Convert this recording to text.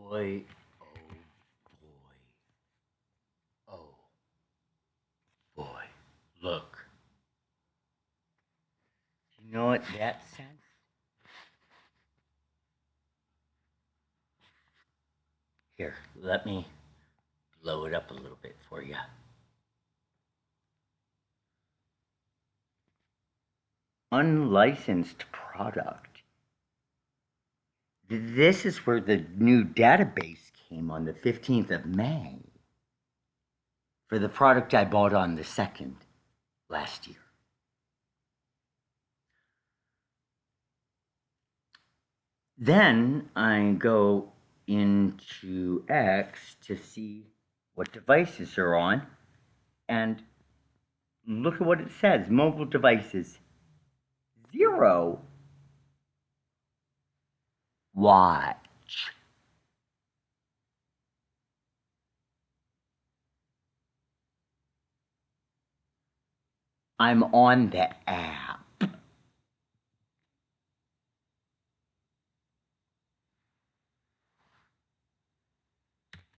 boy, oh boy, oh boy. Look. You know what that says? Here, let me blow it up a little bit for you. Unlicensed product. This is where the new database came on the 15th of May for the product I bought on the 2nd last year. Then I go into X to see what devices are on, and look at what it says, mobile devices, 0. Watch. I'm on the app.